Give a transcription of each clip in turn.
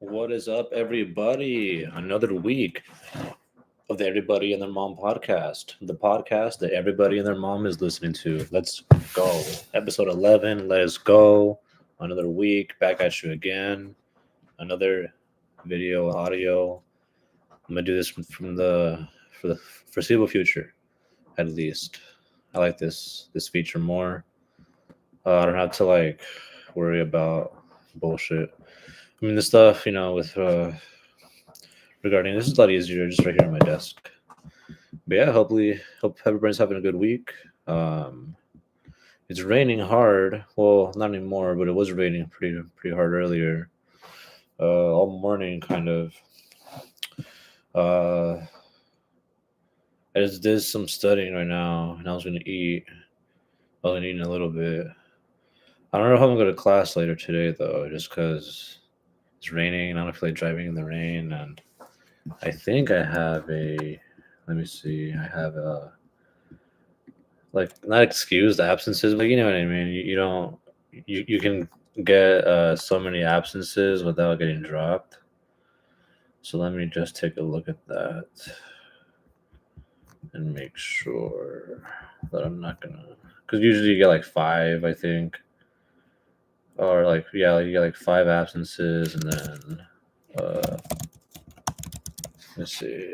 What is up, everybody? Another week of the Everybody and Their Mom podcast, the podcast that everybody and their mom is listening to. Let's go. Episode 11. Let's go. Another week. Back at you again. Another video, audio. I'm going to do this from for the foreseeable future, at least. I like this feature more. I don't have to worry about bullshit. I mean, the stuff, with regarding this is a lot easier just right here on my desk. But yeah, hopefully, hope everybody's having a good week. Um, it's raining hard. Well, not anymore, but it was raining pretty hard earlier. All morning, kind of. Uh, I just did some studying right now, and I was gonna eat. I was gonna eat in a little bit. I don't know if I'm gonna go to class later today though, just because it's raining and I don't feel like driving in the rain. And I think I have a. Let me see. I have a not excused absences, but you know what I mean. You don't. You can get so many absences without getting dropped. So let me just take a look at that and make sure that I'm not gonna. Because usually you get like five, I think, or you get like five absences, and then let's see.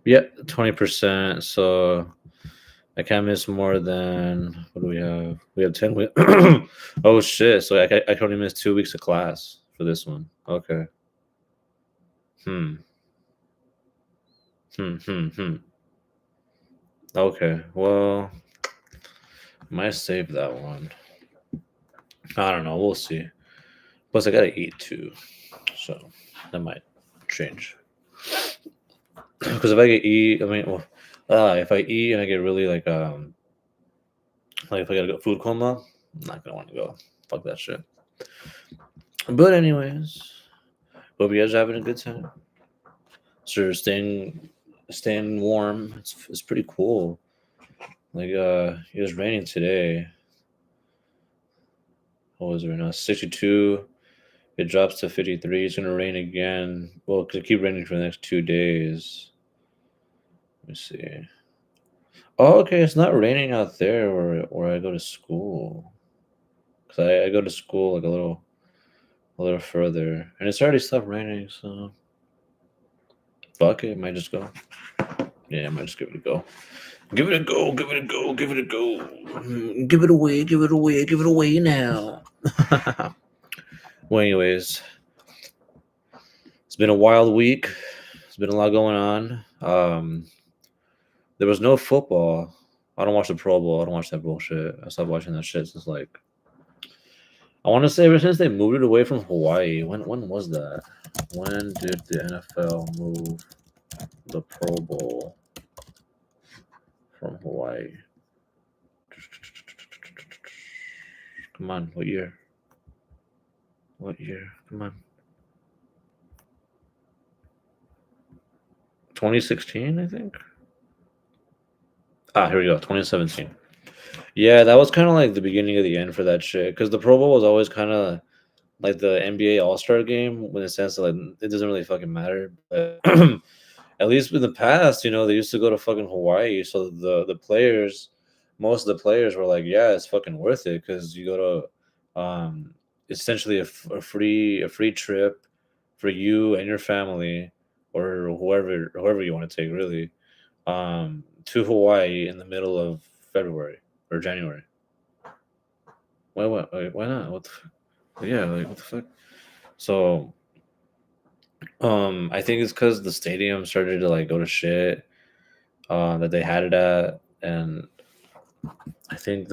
Yeah, 20%. So I can't miss more than what do we have? We have 10. Oh shit! So I can only miss 2 weeks of class for this one. Okay. Hmm. Hmm. Okay. Well, might save that one. I don't know. We'll see. Plus, I gotta eat too, so that might change. Because if I get eat, I mean, well, if I eat and I get really like if I gotta go food coma, I'm not gonna want to go. Fuck that shit. But anyways, hope you guys are having a good time. So staying warm. It's pretty cool. It was raining today. What was it right now? 62. It drops to 53. It's gonna rain again. Well, it could keep raining for the next 2 days. Let me see. Oh, okay. It's not raining out there where I go to school. Cause I go to school like a little further, and it's already stopped raining. So fuck it. Might just go. Yeah, I might just give it a go. Give it a go. Give it a go. Give it a go. Give it away. Give it away. Give it away now. Well, anyways, it's been a wild week. There's been a lot going on. There was no football. I don't watch the Pro Bowl. I don't watch that bullshit. I stopped watching that shit since I want to say ever since they moved it away from Hawaii. When was that? When did the NFL move the Pro Bowl from Hawaii? Come on, what year? What year? Come on. 2016, I think. Here we go. 2017. Yeah, that was kind of like the beginning of the end for that shit. Because the Pro Bowl was always kind of like the NBA All Star game, in the sense that it doesn't really fucking matter. But at least in the past, they used to go to fucking Hawaii. So the players, most of the players were like, yeah, it's fucking worth it because you go to essentially a free trip for you and your family or whoever you want to take really to Hawaii in the middle of February or January. Why not? What the fuck? Yeah, what the fuck? So I think it's because the stadium started to go to shit that they had it at, and I think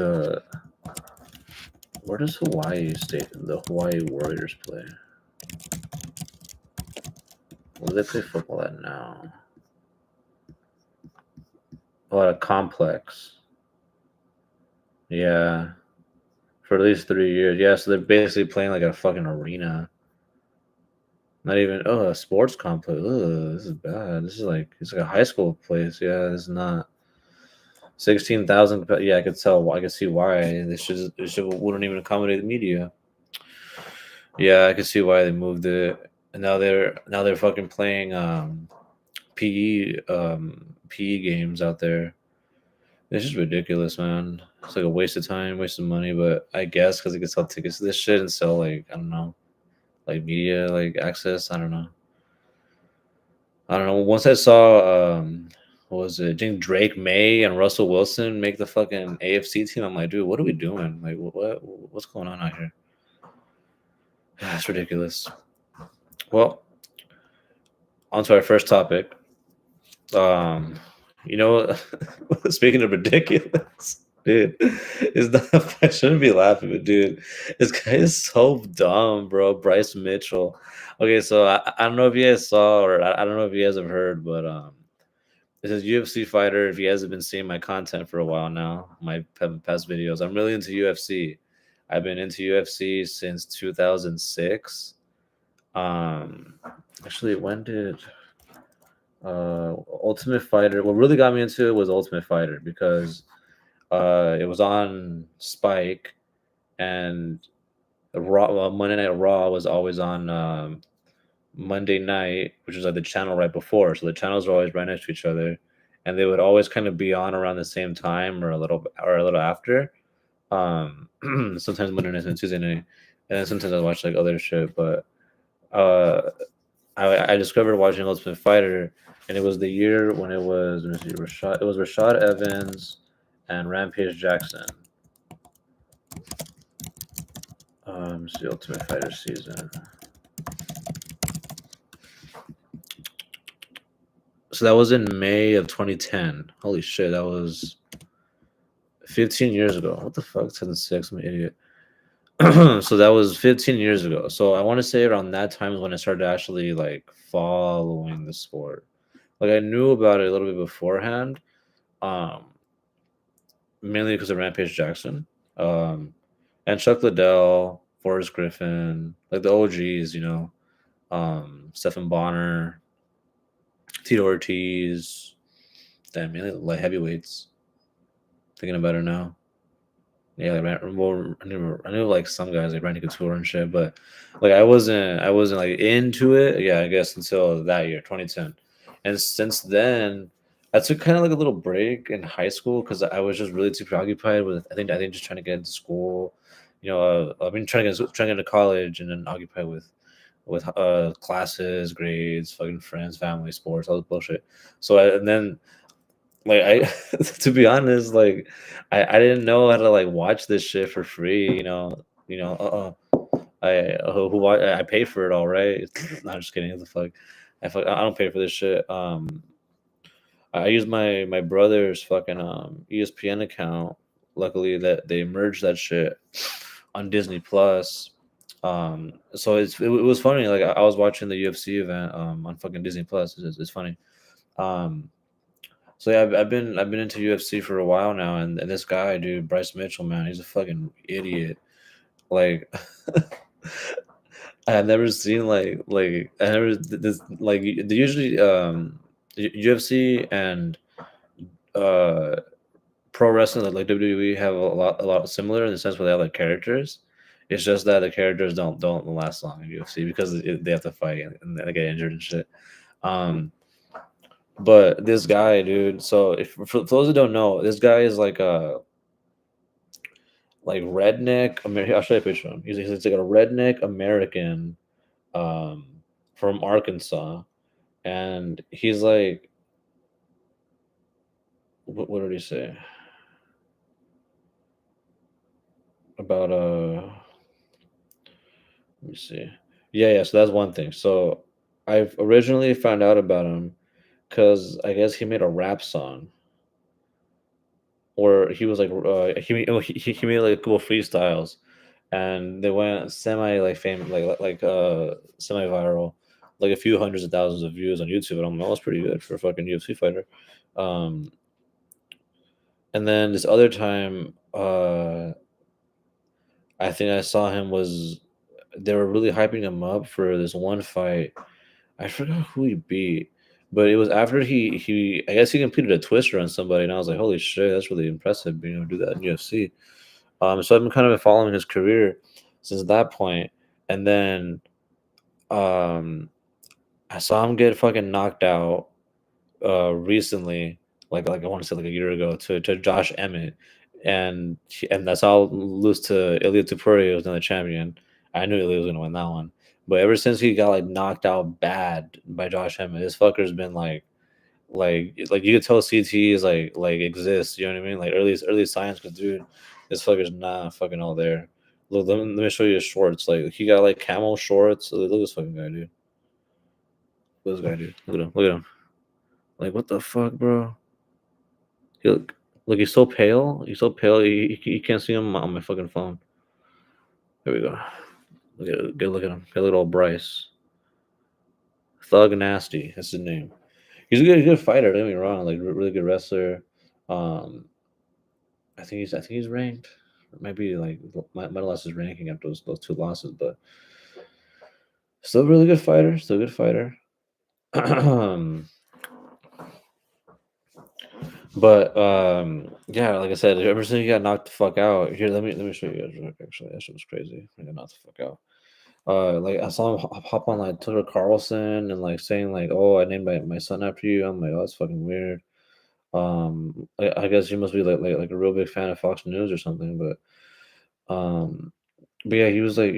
where does the Hawaii Warriors play? Where do they play football at now? Oh, at a complex. Yeah, for at least 3 years. Yeah, so they're basically playing like a fucking arena. Not even a sports complex. Ugh, this is bad. This is it's like a high school place. Yeah, this is not 16,000. Yeah, I could tell. I could see why they should wouldn't even accommodate the media. Yeah, I can see why they moved it. And now they're fucking playing PE games out there. It's just ridiculous, man. It's like a waste of time, waste of money. But I guess because they can sell tickets to this shit and sell like I don't know, like media like access. I don't know. I don't know. Once I saw what was it? I think Drake May and Russell Wilson make the fucking AFC team. I'm like, dude, what are we doing? Like, what's going on out here? It's ridiculous. Well, on to our first topic. Um, you know, speaking of ridiculous, dude, is not. I shouldn't be laughing, but dude, this guy is so dumb, bro. Bryce Mitchell. Okay, so I don't know if you guys saw or I don't know if you guys have heard, but this is UFC fighter. If you guys have been seeing my content for a while now, my past videos, I'm really into UFC. I've been into UFC since 2006. Um, actually, when did Ultimate Fighter? What really got me into it was Ultimate Fighter because it was on Spike and Raw. Monday Night Raw was always on Monday night, which was like the channel right before. So the channels were always right next to each other, and they would always kind of be on around the same time or a little after. Sometimes Monday night and Tuesday night, and then sometimes I watch like other shit. But uh, I discovered watching Ultimate Fighter, and it was the year when it was let me see, Rashad. It was Rashad Evans and Rampage Jackson. It's the Ultimate Fighter season. So that was in May of 2010. Holy shit, that was 15 years ago. What the fuck? 2006. I'm an idiot. So that was 15 years ago. So I want to say around that time is when I started actually like following the sport. Like I knew about it a little bit beforehand, um, mainly because of Rampage Jackson, um, and Chuck Liddell, Forrest Griffin, like the OGs, Stephen Bonner, Tito Ortiz, damn, mainly like heavyweights. Thinking about it now. Yeah, like well, I knew like some guys like Randy Couture and shit, but like I wasn't like into it. Yeah, I guess until that year, 2010, and since then, I took kind of like a little break in high school because I was just really too preoccupied with I think just trying to get into school. I've been trying to get into college and then occupied with classes, grades, fucking friends, family, sports, all this bullshit. And then like I to be honest, like I didn't know how to like watch this shit for free, I pay for it all right. Not just kidding, what the fuck. I don't pay for this shit. I use my brother's fucking ESPN account. Luckily that they merged that shit on Disney Plus. So it was funny. Like I was watching the UFC event on fucking Disney Plus. It's funny. Um so yeah, I've been into UFC for a while now, and this guy, dude, Bryce Mitchell, man, he's a fucking idiot. Like, I have never seen I never this like they usually UFC and uh pro wrestling like WWE have a lot similar in the sense where they have like characters. It's just that the characters don't last long in UFC because they have to fight and they get injured and shit. Um, But this guy, dude. So if for those who don't know, this guy is like a redneck. I'll show you a picture of him. He's like a redneck American, um, from Arkansas, and he's like, what did he say about Let me see. Yeah. So that's one thing. So I've originally found out about him because I guess he made a rap song or he was like he made like cool freestyles and they went semi like famous semi viral like a few hundreds of thousands of views on YouTube and I'm like, that's pretty good for a fucking UFC fighter. Um and then this other time I think I saw him was they were really hyping him up for this one fight. I forgot who he beat, but it was after he I guess he completed a twister on somebody, and I was like, holy shit, that's really impressive, being able to do that in UFC. So I've been kind of following his career since that point, and then I saw him get fucking knocked out recently, like I want to say like a year ago to Josh Emmett, and that's all lose to Ilya Tupuria, who's another champion. I knew Ilya was gonna win that one, but ever since he got like knocked out bad by Josh Emmett, this fucker's been like you could tell CT is like exists. You know what I mean? Like early science, because dude, this fucker's not fucking all there. Look, let me show you his shorts. Like he got like camel shorts. Look at this fucking guy, dude. Look at this guy, dude. Look at him. Look at him. Like what the fuck, bro? He look, he's so pale. He's so pale. You can't see him on my fucking phone. There we go. Look at him. Get a little Bryce. Thug Nasty. That's his name. He's a good fighter. Don't get me wrong. Like really good wrestler. Um, I think he's ranked. Maybe like might have lost his ranking after those two losses, but still a really good fighter. Still a good fighter. But yeah, like I said, ever since he got knocked the fuck out, here let me show you guys real quick. Actually, that shit was crazy. He got knocked the fuck out. Like I saw him hop on like Tucker Carlson and like saying like, "Oh, I named my son after you." I'm like, "Oh, that's fucking weird." I guess you must be like a real big fan of Fox News or something. But yeah, he was like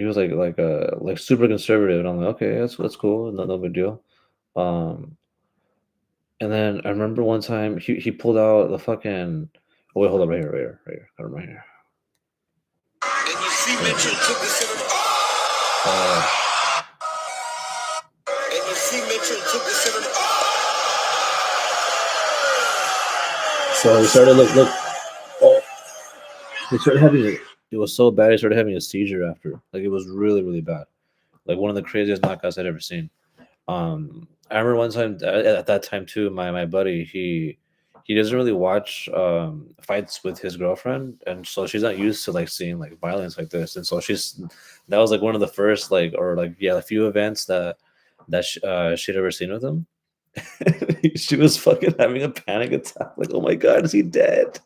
super conservative, and I'm like, okay, that's cool, no big deal. Um, and then I remember one time he pulled out the fucking. Oh wait, hold up, right here, got him right here. And you see Mitchell took the center. And you see Mitchell took the center. So he started look. Oh, he started having it was so bad. He started having a seizure after. Like it was really really bad. Like one of the craziest knockouts I'd ever seen. I remember one time at that time too. My buddy he doesn't really watch fights with his girlfriend, and so she's not used to like seeing like violence like this, and so that was like one of the first like or like yeah a few events that she'd ever seen with him. She was fucking having a panic attack, like oh my god, is he dead?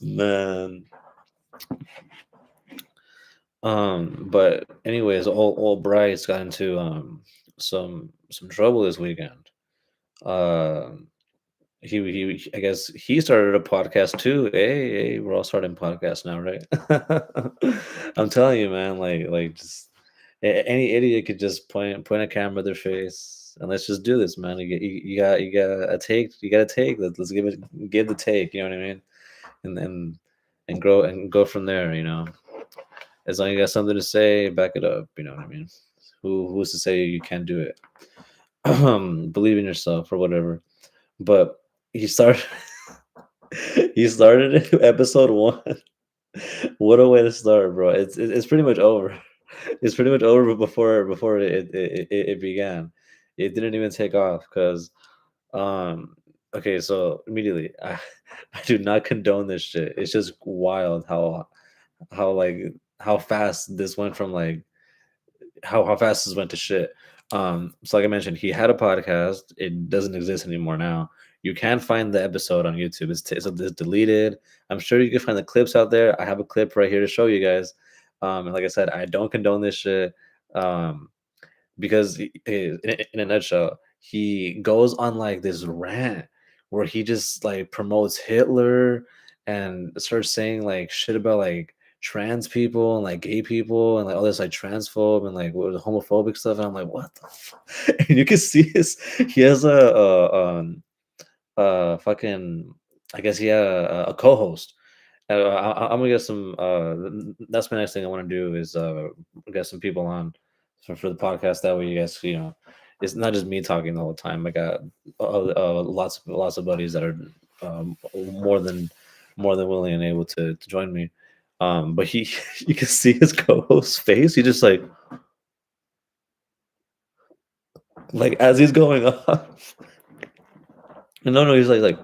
Man. But anyways, old Bryce got into some trouble this weekend. Um, I guess he started a podcast too. Hey, we're all starting podcasts now, right? I'm telling you, man. Like just any idiot could just point a camera at their face and let's just do this, man. You got a take. You got a take. Let's give the take. You know what I mean? And grow and go from there. As long as you got something to say, back it up. You know what I mean? Who's to say you can't do it? Believe in yourself or whatever. But he started he started episode one. What a way to start, bro! It's pretty much over. It's pretty much over before it began. It didn't even take off because um okay, so immediately I do not condone this shit. It's just wild how like how fast this went from like how fast this went to shit. So like I mentioned, he had a podcast. It doesn't exist anymore now. You can find the episode on YouTube. It's deleted. I'm sure you can find the clips out there. I have a clip right here to show you guys. And like I said, I don't condone this shit. Um, because in a nutshell, he goes on like this rant where he just like promotes Hitler and starts saying like shit about like trans people and like gay people and like all this like transphobe and like homophobic stuff, and I'm like, what the fuck? And you can see he has fucking, I guess he had a co-host. I'm gonna get some. That's my next thing I want to do is get some people on for the podcast. That way, you guys, it's not just me talking the whole time. I got lots of buddies that are more than willing and able to join me. But he, you can see his co-host's face. He just like as he's going off. No, he's like.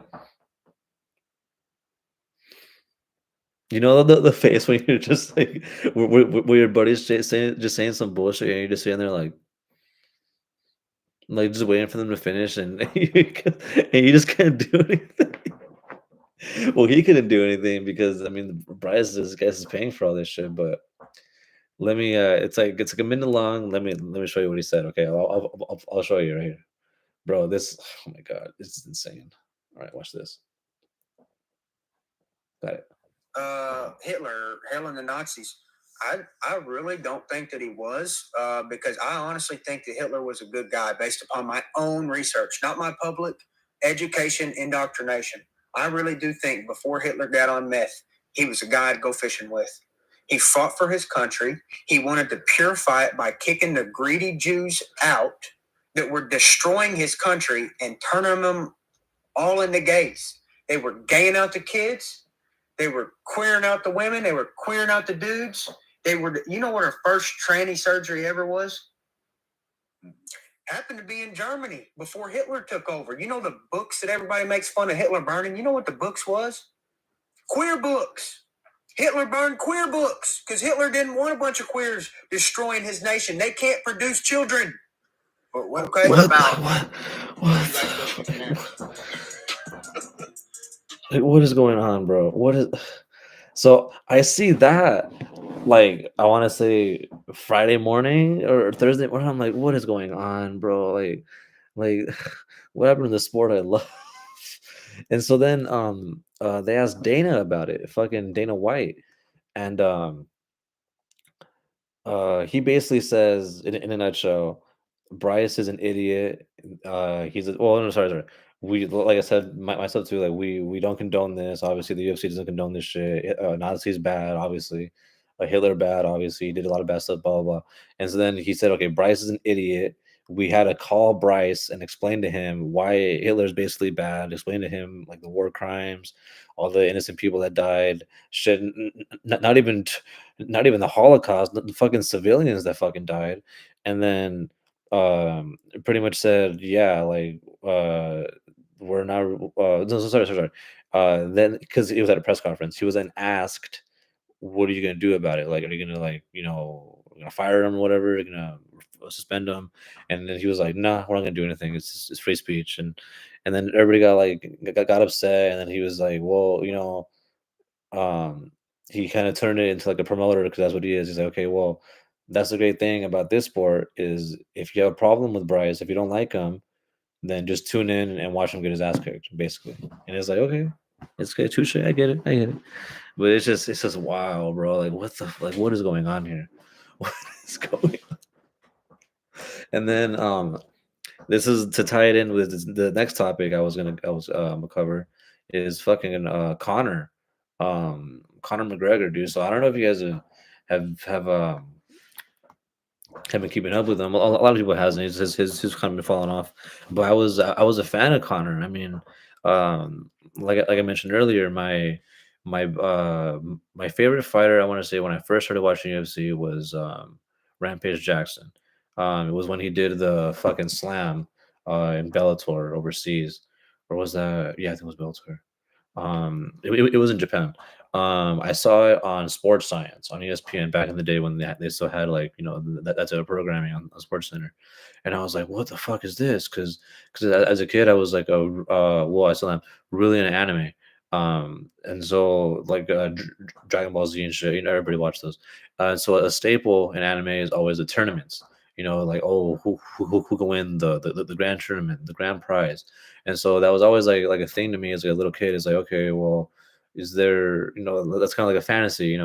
You know the face when you're just like where your buddy's saying some bullshit and you're just sitting there like just waiting for them to finish and and you just can't do anything. Well, he couldn't do anything because I mean Bryce is guys is paying for all this shit, but Let me. It's like a minute long. Let me show you what he said. Okay, I'll show you right here, bro. This. Oh my god, this is insane. All right, watch this. Got it. Hitler hailing the Nazis. I really don't think that he was, because I honestly think that Hitler was a good guy based upon my own research, not my public education indoctrination. I really do think before Hitler got on meth, he was a guy I'd go fishing with. He fought for his country. He wanted to purify it by kicking the greedy Jews out that were destroying his country and turning them all into gays. They were gaying out the kids. They were queering out the women. They were queering out the dudes. They were, you know what her first tranny surgery ever was? Happened to be in Germany before Hitler took over. You know the books that everybody makes fun of Hitler burning? You know what the books was? Queer books. Hitler burned queer books because Hitler didn't want a bunch of queers destroying his nation. They can't produce children. But what, Okay. what about What? Like, what is going on, bro? What is? So I see that, like, I want to say Friday morning or Thursday morning. I'm like, what is going on, bro? Like, what happened to the sport I love? And so then, they asked Dana about it, fucking Dana White, and he basically says, in a nutshell, Bryce is an idiot. He's a, well, no, sorry. We, like I said, myself too. Like, we don't condone this. Obviously, the UFC doesn't condone this shit. Nazis bad, obviously. Hitler bad, obviously. He did a lot of bad stuff, blah blah blah. And so then he said, okay, Bryce is an idiot. We had to call Bryce and explain to him why Hitler's basically bad. Explain to him like the war crimes, all the innocent people that died. Shit, not even the Holocaust, the fucking civilians that fucking died, and then pretty much said, yeah, like we're not. No, sorry. Then because it was at a press conference, he was then asked, "What are you gonna do about it? Like, are you gonna like gonna fire him or whatever? You're gonna suspend him?" And then he was like, "Nah, we're not gonna do anything. It's free speech." And then everybody got like got upset, and then he was like, "Well, um, he kind of turned it into like a promoter because that's what he is. He's like, okay, well, that's the great thing about this sport is if you have a problem with Bryce, if you don't like him, then just tune in and watch him get his ass kicked, basically. And it's like, okay, it's good, touche, I get it. But it's just wild, bro. Like, what is going on here? What is going on? And then this is to tie it in with the next topic I was cover is fucking Connor, Conor McGregor, dude. So I don't know if you guys have been keeping up with him. A lot of people hasn't. He's kind of been falling off. But I was a fan of Connor. I mean, like I mentioned earlier, my favorite fighter I want to say when I first started watching UFC was Rampage Jackson. It was when he did the fucking slam in Bellator overseas, or was that? Yeah, I think it was Bellator. It was in Japan. I saw it on Sports Science on ESPN back in the day when they still had like that's a programming on Sports Center, and I was like, what the fuck is this? Because as a kid I was like well, I still am really into anime. And so like Dragon Ball Z and shit, everybody watched those. So a staple in anime is always the tournaments. Like, oh, who can win the grand tournament, the grand prize. And so that was always like a thing to me as like a little kid. Is like, okay, well, is there, that's kind of like a fantasy,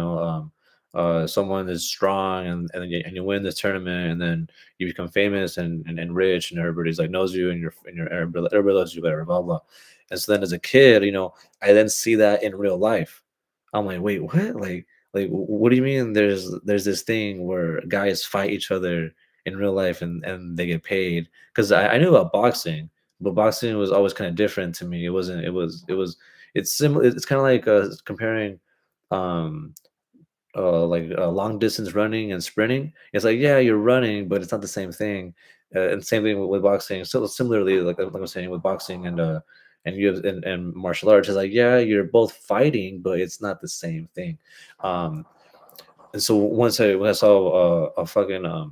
someone is strong and you win this tournament and then you become famous and rich and everybody's like knows you and everybody loves you, whatever, blah blah. And so then as a kid, I then see that in real life. I'm like, wait, what? Like what do you mean there's this thing where guys fight each other in real life and they get paid? Because I knew about boxing, but boxing was always kind of different to me. It wasn't. It's similar. It's kind of like comparing, um, long distance running and sprinting. It's like, yeah, you're running, but it's not the same thing. And same thing with boxing. So similarly, like I was saying with boxing and you have and martial arts, is like, yeah, you're both fighting, but it's not the same thing. Um, and so when I saw a fucking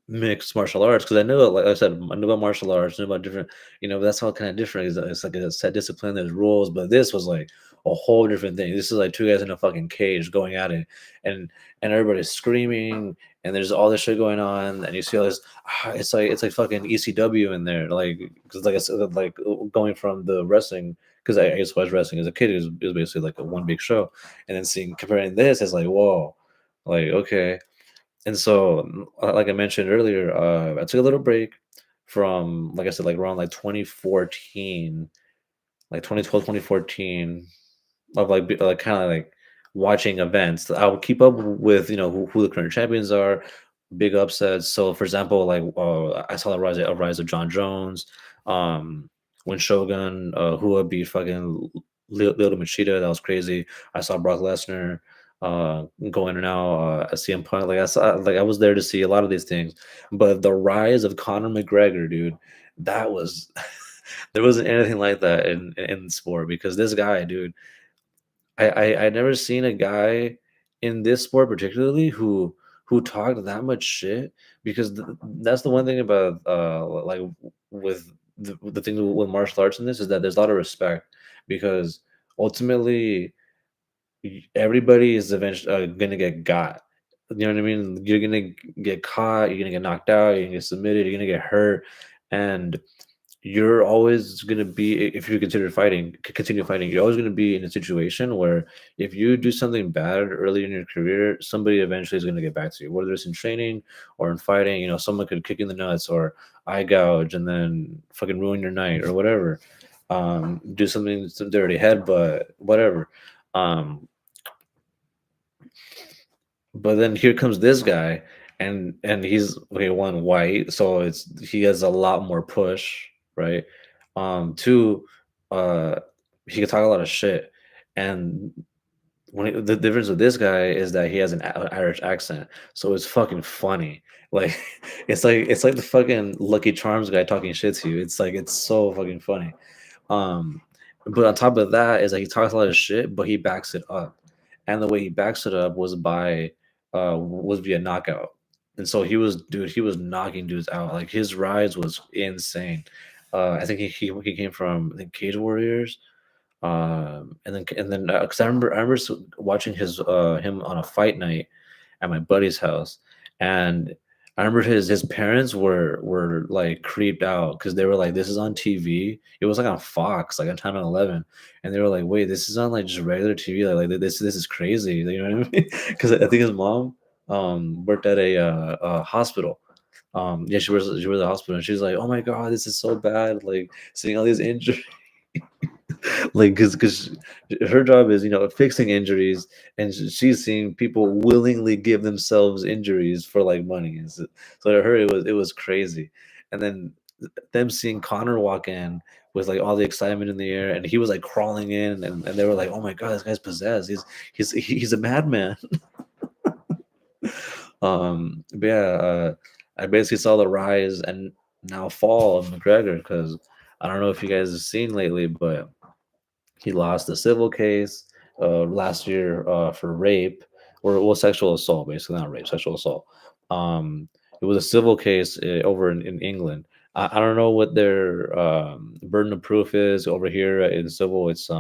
mixed martial arts, because I knew, like I said, I knew about martial arts, knew about different, that's all kind of different. It's like a set discipline, there's rules, but this was like, a whole different thing. This is like two guys in a fucking cage going at it, and everybody's screaming, and there's all this shit going on, and you see all this. It's like fucking ECW in there, like because like I said, like going from the wrestling. Because I used to watch wrestling as a kid, it was basically like a one big show, and then seeing comparing this, it's like whoa, like okay. And so, like I mentioned earlier, I took a little break from, like I said, like around like 2014, like 2012, 2014, of like like kind of like watching events. I would keep up with who the current champions are, big upsets. So for example, like I saw the rise of John Jones, um, when Shogun who would be fucking Little Machida, that was crazy. I saw Brock Lesnar going now at CM Punk. Like I was there to see a lot of these things, but the rise of Conor McGregor, dude, that was there wasn't anything like that in sport because this guy, dude, I never seen a guy in this sport particularly who talked that much shit because that's the one thing about like with the thing with martial arts in this is that there's a lot of respect because ultimately everybody is eventually gonna get got. You know what I mean? You're gonna get caught. You're gonna get knocked out. You're gonna get submitted. You're gonna get hurt, and you're always gonna be if you continue fighting. You're always gonna be in a situation where if you do something bad early in your career, somebody eventually is gonna get back to you. Whether it's in training or in fighting, someone could kick you in the nuts or eye gouge and then fucking ruin your night or whatever. Do something some dirty headbutt, whatever. Um, But then here comes this guy, and he's okay. One white, so he has a lot more push, right? Two, uh, he can talk a lot of shit, and the difference with this guy is that he has an Irish accent, so it's fucking funny. Like it's like the fucking Lucky Charms guy talking shit to you. It's like it's so fucking funny. Um, but on top of that is that he talks a lot of shit, but he backs it up. And the way he backs it up was via knockout. And so he was knocking dudes out. Like his rise was insane. I think he came from I think Cage Warriors. And then because I remember watching him on a fight night at my buddy's house, and I remember his parents were like creeped out because they were like, "This is on TV." It was like on Fox, like on Channel 11, and they were like, "Wait, this is on like just regular TV? Like this is crazy." You know what I mean? Because I think his mom worked at a hospital. Yeah, she was at the hospital, and she's like, "Oh my god, this is so bad! Like seeing all these injuries." Like because her job is fixing injuries, and she's seeing people willingly give themselves injuries for like money. And so to her it was crazy. And then them seeing Connor walk in with like all the excitement in the air, and he was like crawling in, and they were like, oh my god, this guy's possessed, he's a madman. But yeah, I basically saw the rise and now fall of McGregor because I don't know if you guys have seen lately, but he lost a civil case last year for rape or well sexual assault, basically not rape, sexual assault. Um, it was a civil case over in England. I don't know what their burden of proof is over here in civil. It's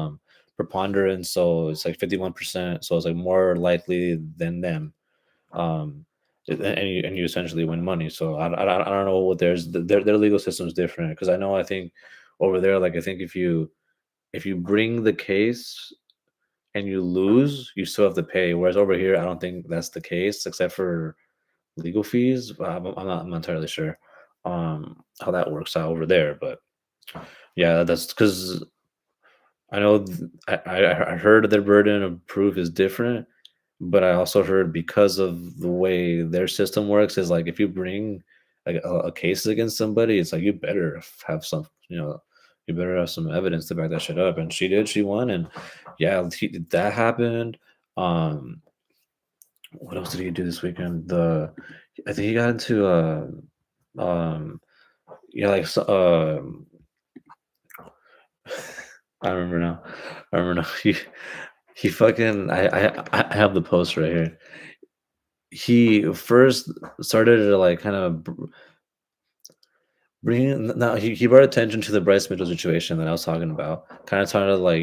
preponderance, so it's like 51%. So it's like more likely than them. Um, and you essentially win money. So I don't know what their legal system is different because I think over there like I think if you bring the case and you lose, you still have to pay. Whereas over here, I don't think that's the case, except for legal fees. I'm not entirely sure how that works out over there. But yeah, that's because I know I heard their burden of proof is different, but I also heard because of the way their system works is like if you bring like a case against somebody, it's like you better have some, you better have some evidence to back that shit up. And she did, she won, and yeah, that happened. Um, what else did he do this weekend? I think he got into um, yeah, like I remember now. I remember now. He fucking I have the post right here. He first started to like kind of bring now he brought attention to the Bryce Mitchell situation that I was talking about. Kind of started like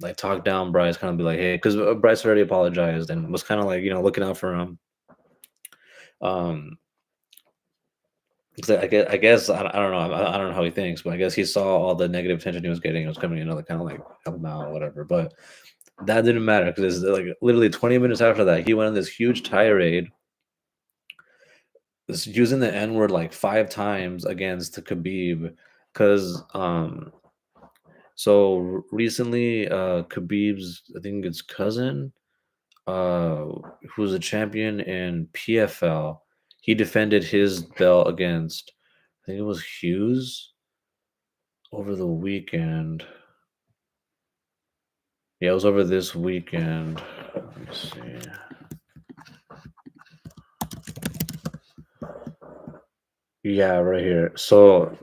like talk down Bryce, kind of be like, hey, because Bryce already apologized and was kind of like looking out for him. Um, 'Cause I guess I don't know I don't know how he thinks, but I guess he saw all the negative attention he was getting. It was coming, to kind of like help him out, or whatever. But that didn't matter because like literally 20 minutes after that, he went on this huge tirade, using the N word like 5 times against Khabib, because recently Khabib's, I think it's cousin, uh who's a champion in PFL, he defended his belt against, I think it was Hughes over the weekend. Yeah, it was over this weekend. Let me see. Yeah, right here. So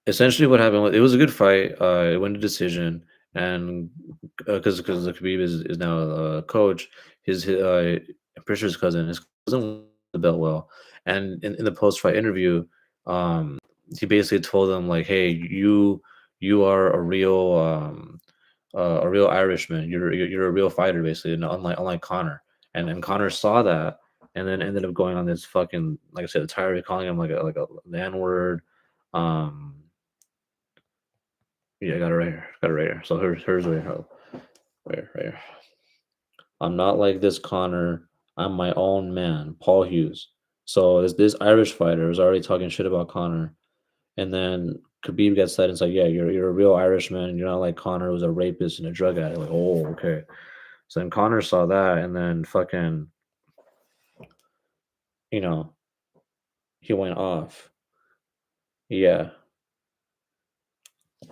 essentially what happened was, it was a good fight. It went to decision, and because the Khabib is now a coach, I'm pretty sure his cousin won the belt well, and in the post fight interview, he basically told them like, "Hey, you are a real Irishman. You're a real fighter, basically, and unlike Connor." And Connor saw that, and then ended up going on this fucking, like I said, the tirade, calling him like a N word. Um, yeah, I got it right here. Got it right here. So here's right here. Right here. I'm not like this, Connor. I'm my own man, Paul Hughes. So this Irish fighter is already talking shit about Connor, and then Khabib gets that and it's like, yeah, you're a real Irishman. You're not like Connor, who's a rapist and a drug addict. Like, oh, okay. So then Connor saw that, and then fucking, you know, he went off. Yeah.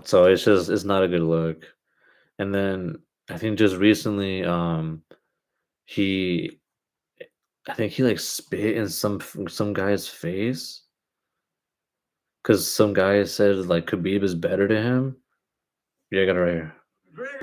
So it's not a good look. And then I think just recently, he I think he like spit in some guy's face because some guy said like Khabib is better to him. Yeah, I got it right here. Right.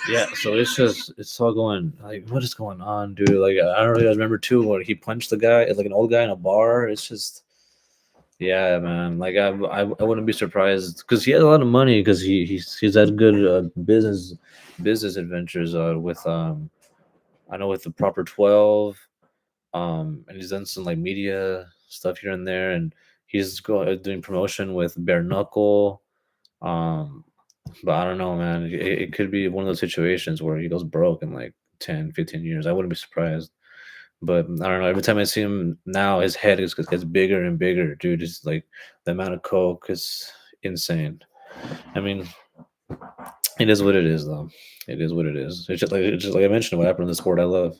Yeah, so it's all going like, what is going on, dude? Like, I don't really remember too when he punched the guy, like an old guy in a bar. It's just, yeah, man. Like, I wouldn't be surprised because he has a lot of money because he's had good business adventures with I know with the Proper 12, and he's done some like media stuff here and there, and he's doing promotion with Bare Knuckle. Um, but I don't know, man. It could be one of those situations where he goes broke in like 10, 15 years. I wouldn't be surprised. But I don't know. Every time I see him now, his head gets bigger and bigger, dude. It's like the amount of coke is insane. I mean, it is what it is, though. It is what it is. It's just like I mentioned, what happened in the sport I love.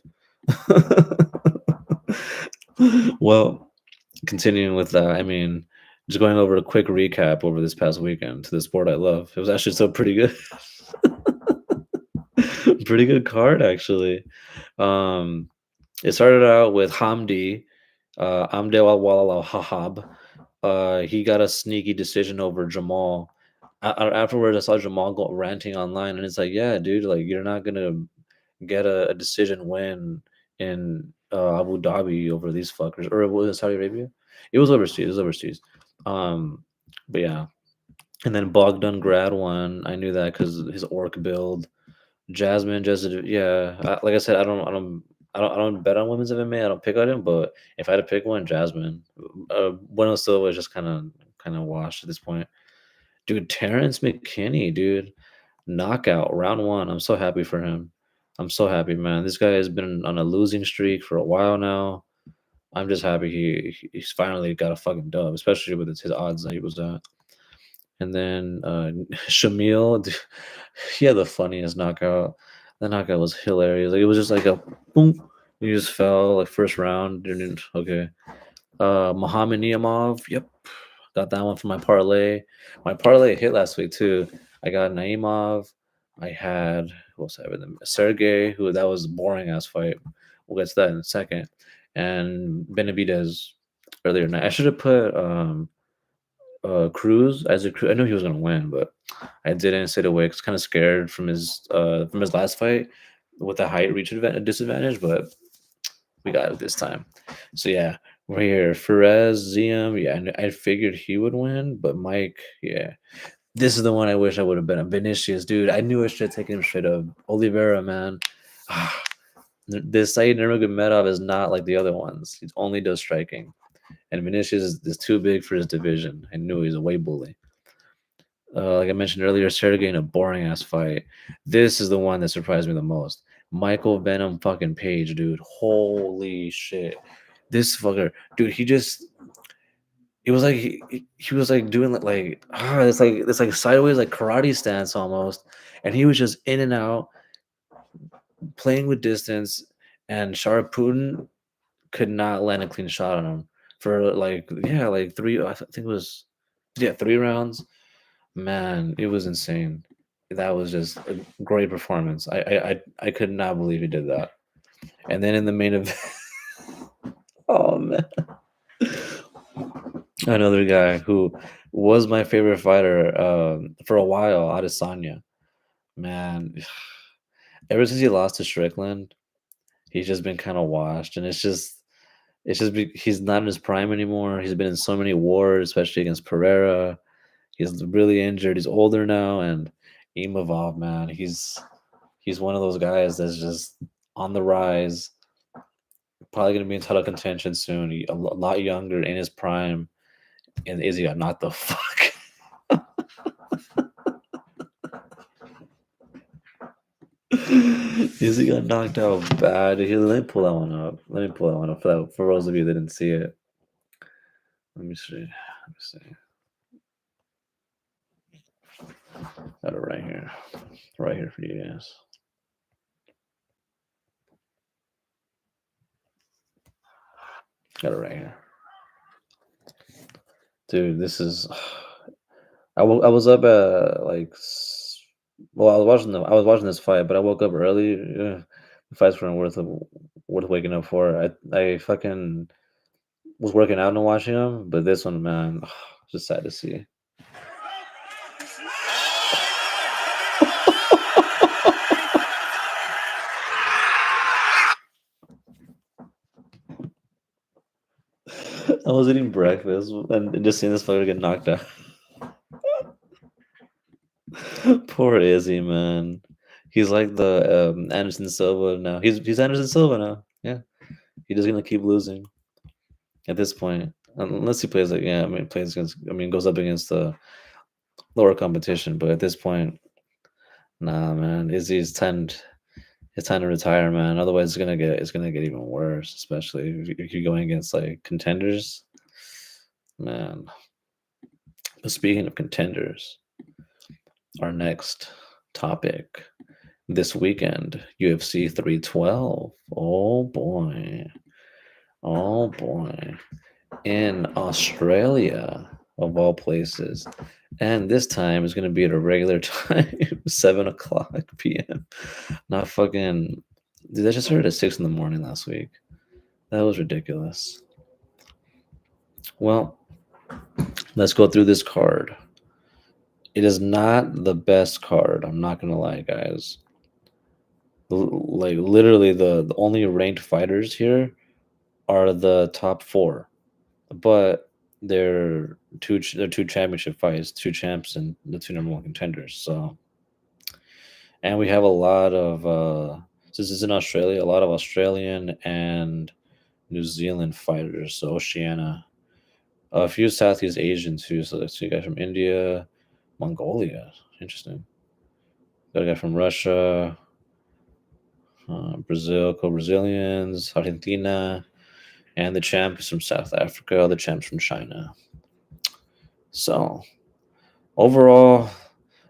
Well, continuing with that, I mean, just going over a quick recap over this past weekend to the sport I love. It was actually still pretty good. Pretty good card, actually. Um, it started out with Hamdi, Amdel Al Hahab. He got a sneaky decision over Jamal. Afterwards, I saw Jamal go ranting online, and it's like, yeah, dude, like you're not gonna get a decision win in Abu Dhabi over these fuckers, or was it Saudi Arabia? It was overseas. It was overseas. Um, but yeah, and then Bogdan Grad won. I knew that because his orc build. Jasmine, just yeah. Like I said, I don't bet on women's MMA. I don't pick on him, but if I had to pick one, Jasmine. Bueno Silva is just kind of washed at this point. Dude, Terrence McKinney, dude, knockout round one. I'm so happy for him. I'm so happy, man. This guy has been on a losing streak for a while now. I'm just happy he's finally got a fucking dub, especially with his odds that he was at. And then Shamil, dude, he had the funniest knockout. The knockout was hilarious. Like it was just like a boom. He just fell like first round. Didn't okay. Muhammad Niamov. Yep, got that one for my parlay. My parlay hit last week too. I got Naimov. I had who else? I had Sergey, who that was a boring ass fight. We'll get to that in a second. And Benavidez earlier tonight. I should have put Cruz, Isaac Cruz. I knew he was gonna win, but I didn't sit away. Cause kind of scared from his last fight with the height reach disadvantage, but we got it this time. So yeah, we're here. Perez, Ziam, yeah, I figured he would win, but Mike, yeah. This is the one I wish I would have been on. Vinicius, dude. I knew I should have taken him straight up. Oliveira, man. This Said Nurmagomedov is not like the other ones. He only does striking. And Vinicius is too big for his division. I knew he's a way bully. Like I mentioned earlier, Sergey in a boring ass fight. This is the one that surprised me the most. Michael Venom fucking Page, dude. Holy shit. This fucker, dude, it was like he was like doing it's like sideways like karate stance almost. And he was just in and out, playing with distance, and Sharp Putin could not land a clean shot on him for like three. I think it was 3 rounds. Man, it was insane. That was just a great performance. I could not believe he did that. And then in the main event, oh man, another guy who was my favorite fighter for a while, Adesanya. Man, ever since he lost to Strickland, he's just been kind of washed, and he's not in his prime anymore. He's been in so many wars, especially against Pereira. He's really injured. He's older now, and Imavov, man, he's one of those guys that's just on the rise. Probably gonna be in title contention soon. A lot younger in his prime, and Izzy got knocked the fuck. Izzy got knocked out bad. Here, let me pull that one up. Let me pull that one up for those of you that didn't see it. Let me see. Let me see. Got it right here for you guys. Got it right here, dude. This is. I was up at well, I was watching this fight, but I woke up early. The fights weren't worth waking up for. I fucking was working out and watching them, but this one, man, just sad to see. I was eating breakfast and just seeing this fucker get knocked out. Poor Izzy, man. He's like the Anderson Silva now. He's Anderson Silva now. Yeah, he's just gonna keep losing at this point, unless he plays plays against. Goes up against the lower competition. But at this point, nah, man. Izzy's time. It's time to retire, man. Otherwise, it's gonna get even worse, especially if you're going against like contenders, man. But speaking of contenders, our next topic this weekend, UFC 312. Oh boy. Oh boy. In Australia, of all places. And this time is going to be at a regular time, 7 o'clock p.m. Not fucking. Dude, that just started at 6 in the morning last week. That was ridiculous. Well, let's go through this card. It is not the best card. I'm not going to lie, guys. Like, literally, the only ranked fighters here are the top 4. But they're two championship fights, 2 champs, and the 2 number 1 contenders. So, and we have a lot of since it's in Australia, a lot of Australian and New Zealand fighters. So Oceania, a few Southeast Asian too. So let's see, a guy from India, Mongolia, interesting. Got a guy from Russia, Brazil, co-Brazilians, Argentina, and the champ is from South Africa. The champ's from China. So overall,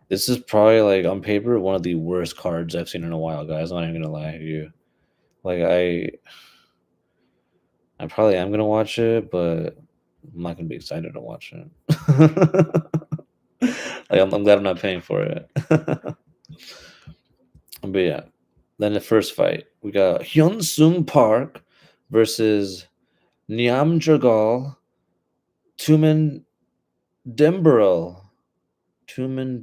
this is probably like on paper one of the worst cards I've seen in a while, guys. I'm not even gonna lie to you. Like I probably am gonna watch it, but I'm not gonna be excited to watch it. Like I'm glad I'm not paying for it. But yeah, then the first fight we got Hyun Sung Park versus Niam Jagal Tumen Dembrel. Tumen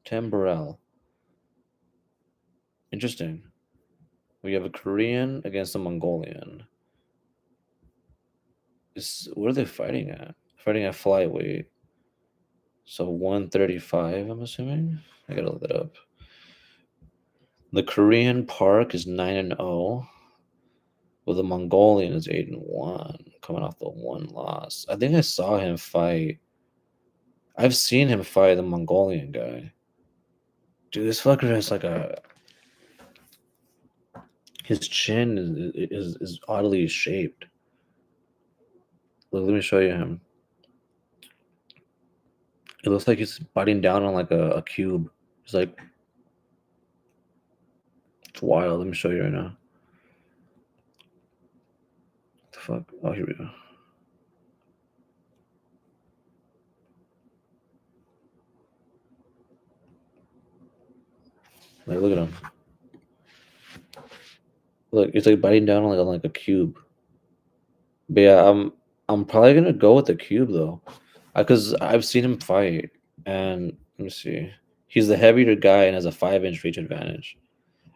Tembrel. Interesting. We have a Korean against a Mongolian. What are they fighting at? Fighting at flyweight. So 135, I'm assuming. I gotta look that up. The Korean Park is 9-0. Well, the Mongolian is 8-1, coming off the one loss. I think I saw him fight. I've seen him fight the Mongolian guy. Dude, this fucker has like a. His chin is oddly shaped. Look, let me show you him. It looks like he's biting down on like a cube. It's like. It's wild. Let me show you right now. What the fuck? Oh, here we go. Like, look at him. Look, it's like biting down on like a cube. But yeah, I'm probably gonna go with the cube though, because I've seen him fight, and let me see, he's the heavier guy and has a 5-inch reach advantage,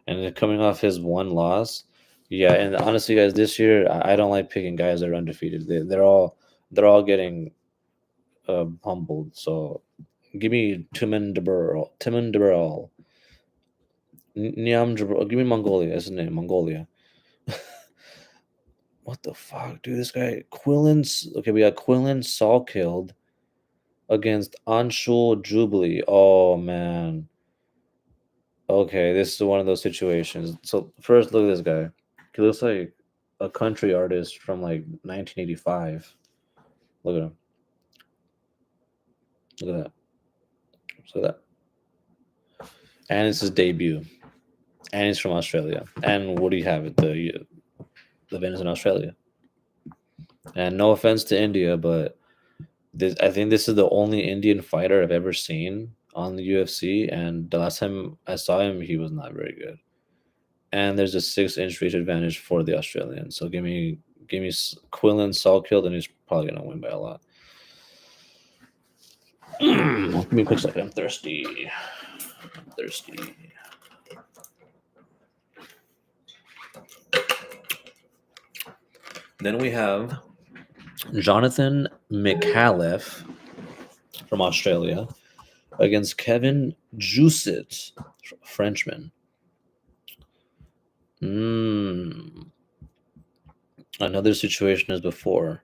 and then coming off his one loss, yeah. And honestly, guys, this year I don't like picking guys that are undefeated. They're all getting humbled. So give me Timon DeBurl, Niam Jabral. Give me Mongolia. That's his name, Mongolia. What the fuck, dude? This guy Quillen's okay. We got Quillen Saul killed against Anshul Jubilee. Oh man. Okay, this is one of those situations. So first, look at this guy. He looks like a country artist from like 1985. Look at him. Look at that. Look at that. And it's his debut. And he's from Australia. And what do you have? The event is in Australia. And no offense to India, but I think this is the only Indian fighter I've ever seen on the UFC. And the last time I saw him, he was not very good. And there's a 6-inch reach advantage for the Australian. So give me Quillen Saul killed, and he's probably gonna win by a lot. Give me a quick second. I'm thirsty. Then we have Jonathan McAuliffe from Australia against Kevin Jusit, Frenchman. Another situation as before.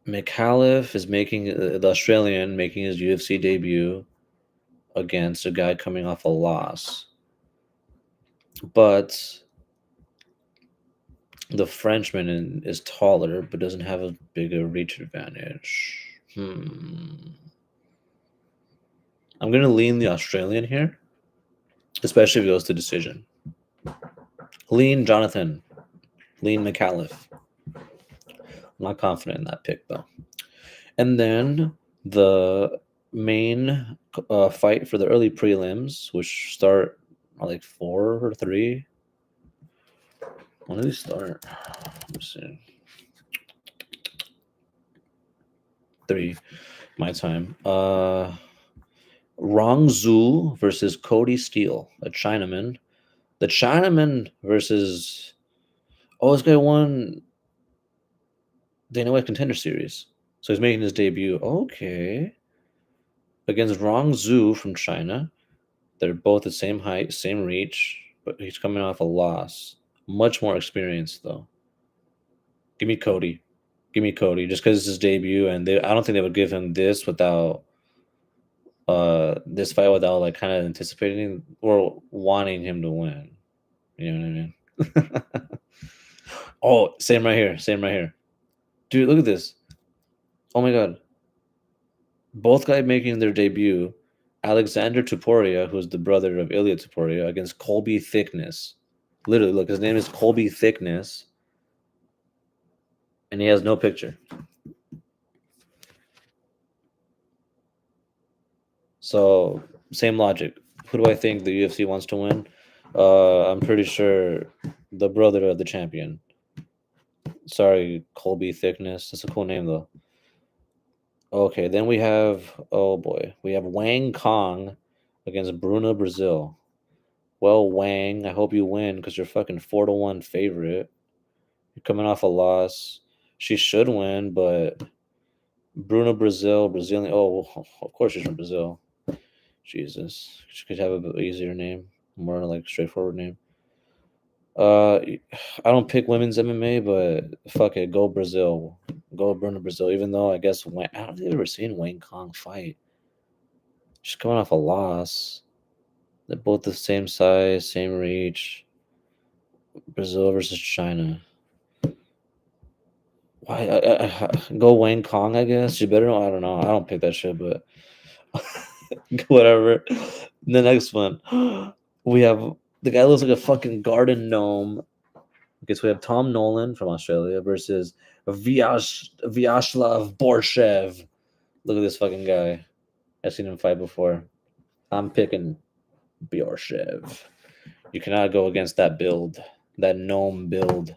McAuliffe is making the Australian making his UFC debut against a guy coming off a loss, but the Frenchman is taller but doesn't have a bigger reach advantage. I'm going to lean the Australian here, especially if it goes to decision. Lean Jonathan. Lean McAuliffe. I'm not confident in that pick, though. And then the main fight for the early prelims, which start at like 4 or 3. When do they start? Let's see. 3, my time. Rong Zhu versus Cody Steele, a Chinaman. The Chinaman versus... Oh, this guy won Dana White Contender Series. So he's making his debut. Okay. Against Rong Zhu from China. They're both the same height, same reach, but he's coming off a loss. Much more experience, though. Give me Cody. Just because it's his debut, and I don't think they would give him this without this fight without like kind of anticipating or wanting him to win. You know what I mean? Oh, same right here. Dude, look at this. Oh my god. Both guys making their debut. Alexander Tuporia, who's the brother of Ilya Tuporia, against Colby Thickness. Literally, look, his name is Colby Thickness. And he has no picture. So, same logic. Who do I think the UFC wants to win? I'm pretty sure the brother of the champion. Sorry, Colby Thickness. That's a cool name though. Okay, then we have oh boy, we have Wang Kong against Bruno Brazil. Well, Wang, I hope you win because you're fucking 4-1 favorite. You're coming off a loss. She should win, but Bruno Brazil, Brazilian. Oh, of course she's from Brazil. Jesus, she could have a bit easier name, more like straightforward name. I don't pick women's MMA, but fuck it, go Brazil, go Bruno Brazil. Even though I guess I don't think I've ever seen Wayne Kong fight. She's coming off a loss. They're both the same size, same reach. Brazil versus China. Why? Go Wayne Kong, I guess. You better know. I don't know. I don't pick that shit, but whatever. The next one, we have the guy looks like a fucking garden gnome. Okay, so we have Tom Nolan from Australia versus Vyacheslav Borshev. Look at this fucking guy. I've seen him fight before. I'm picking Borshev. You cannot go against that build, that gnome build.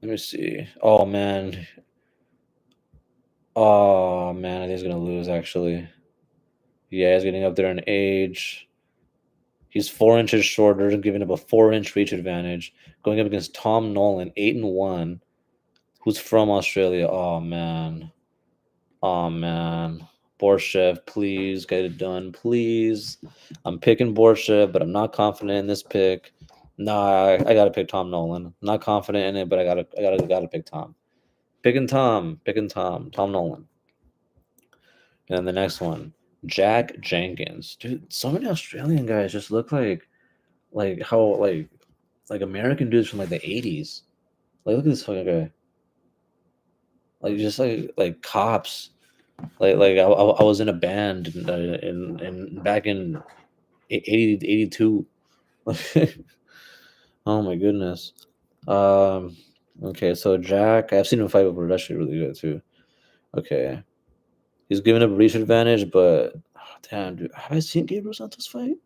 Let me see. Oh man. Oh man, I think he's gonna lose actually. Yeah, he's getting up there in age. He's 4 inches shorter, giving up a 4-inch reach advantage. Going up against Tom Nolan, 8-1, who's from Australia. Oh man. Oh man. Borshev, please get it done. Please. I'm picking Borshev, but I'm not confident in this pick. Nah, I gotta pick Tom Nolan. I'm not confident in it, but I gotta pick Tom. Picking Tom Nolan. And then the next one, Jack Jenkins. Dude, so many Australian guys just look like how like American dudes from like the 80s. Like look at this fucking guy. Like just like cops. I was in a band in back in 82. Oh my goodness. Um okay, so Jack, I've seen him fight before. That's actually really good too. Okay. He's giving up a reach advantage, but damn, dude, have I seen Gabriel Santos fight?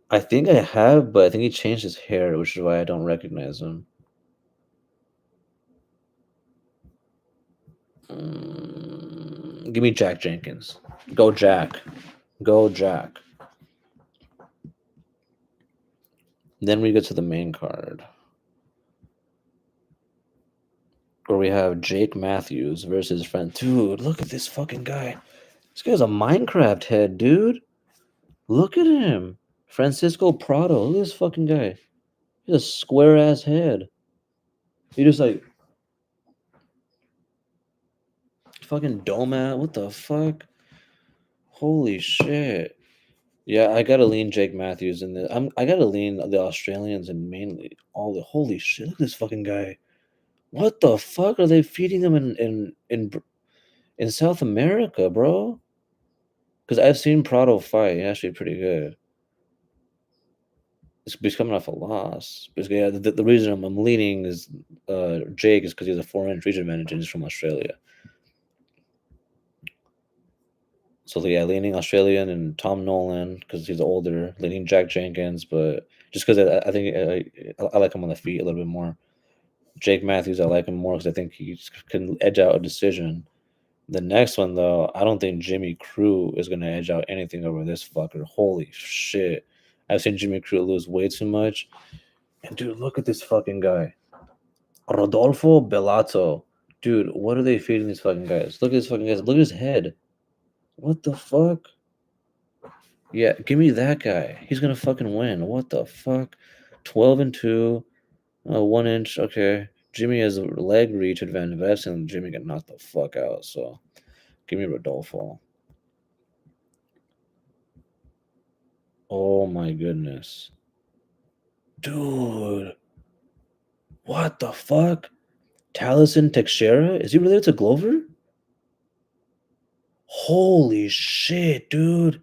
I think I have, but I think he changed his hair, which is why I don't recognize him. Give me Jack Jenkins. Go Jack. Go Jack. Then we get to the main card, where we have Jake Matthews versus his friend. Dude, look at this fucking guy. This guy's a Minecraft head, dude. Look at him. Francisco Prado. Look at this fucking guy. He's a square ass head. He just like fucking dome at. What the fuck? Holy shit. Yeah, I gotta lean Jake Matthews in the. I gotta lean the Australians and mainly all the. Holy shit! Look at this fucking guy. What the fuck are they feeding him in South America, bro? Because I've seen Prado fight. He's actually pretty good. He's coming off a loss. Because yeah, the reason I'm leaning is Jake is because he has a 4-inch reach advantage and he's from Australia. So yeah, leaning Australian and Tom Nolan because he's older. Leaning Jack Jenkins, but just because I think I like him on the feet a little bit more. Jake Matthews, I like him more because I think he can edge out a decision. The next one, though, I don't think Jimmy Crew is going to edge out anything over this fucker. Holy shit. I've seen Jimmy Crew lose way too much. And, dude, look at this fucking guy. Rodolfo Bellato. Dude, what are they feeding these fucking guys? Look at this fucking guys. Look at his head. What the fuck? Yeah, give me that guy. He's going to fucking win. What the fuck? 12-2. 1 inch. Okay. Jimmy has a leg reach advantage, but I've seen Jimmy get knocked the fuck out. So give me Rodolfo. Oh my goodness. Dude. What the fuck? Taliesin Teixeira? Is he related to Glover? Holy shit, dude.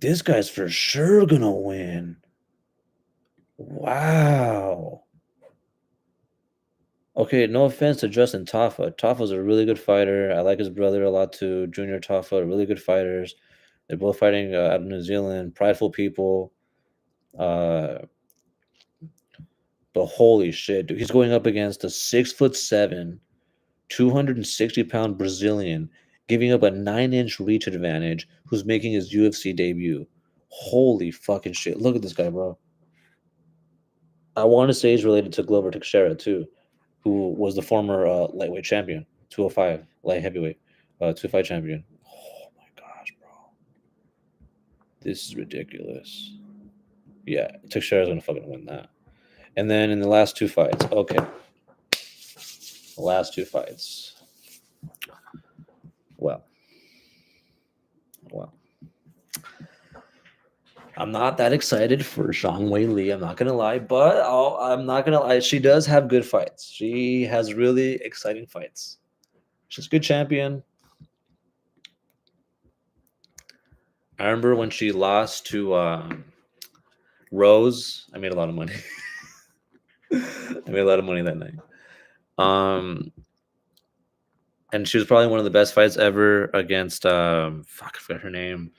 This guy's for sure gonna win. Wow. Okay, no offense to Justin Taffa. Taffa's a really good fighter. I like his brother a lot too. Junior Taffa, really good fighters. They're both fighting out of New Zealand, prideful people. But holy shit, dude. He's going up against a 6'7", 260-pound Brazilian, giving up a 9-inch reach advantage, who's making his UFC debut. Holy fucking shit. Look at this guy, bro. I want to say he's related to Glover Teixeira, too, who was the former lightweight champion, 205, light heavyweight, 205 champion. Oh my gosh, bro. This is ridiculous. Yeah, Teixeira's going to fucking win that. And then in the last two fights, okay. The last two fights. Well. I'm not that excited for Zhang Wei Li. I'm not gonna lie, but I'm not gonna lie. She does have good fights. She has really exciting fights. She's a good champion. I remember when she lost to Rose. I made a lot of money. I made a lot of money that night. And she was probably one of the best fights ever against I forgot her name.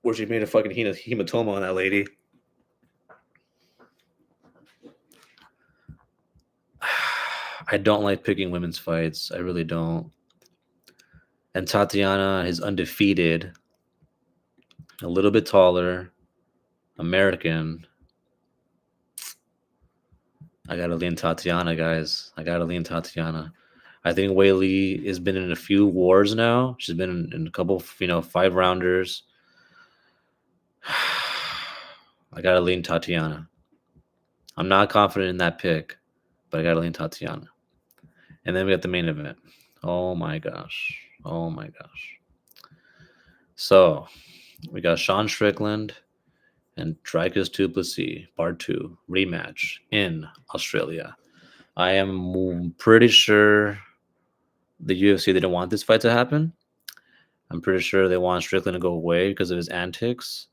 Where she made a fucking hematoma on that lady. I don't like picking women's fights. I really don't. And Tatiana is undefeated, a little bit taller, American. I gotta lean Tatiana, guys. I gotta lean Tatiana. I think Wei Li has been in a few wars now. She's been in a couple, 5-rounders. I gotta lean Tatiana. I'm not confident in that pick, but I gotta lean Tatiana. And then we got the main event. Oh my gosh. Oh my gosh. So we got Sean Strickland and Dricus du Plessis, Part 2, rematch in Australia. I am pretty sure the UFC didn't want this fight to happen. I'm pretty sure they want Strickland to go away because of his antics,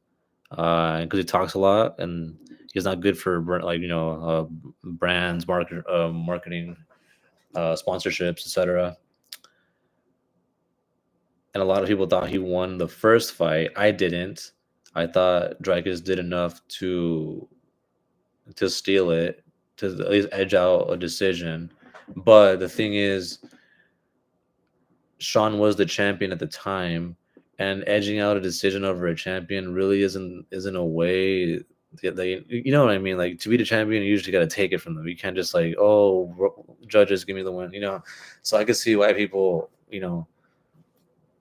because he talks a lot and he's not good for brands, marketing, sponsorships, etc. And a lot of people thought he won the first fight. I didn't. I thought Dricus did enough to steal it, to at least edge out a decision. But the thing is, Sean was the champion at the time, and edging out a decision over a champion really isn't a way that they, you know what I mean? Like, to be the champion, you usually got to take it from them. You can't just like, oh, judges, give me the win, So I could see why people,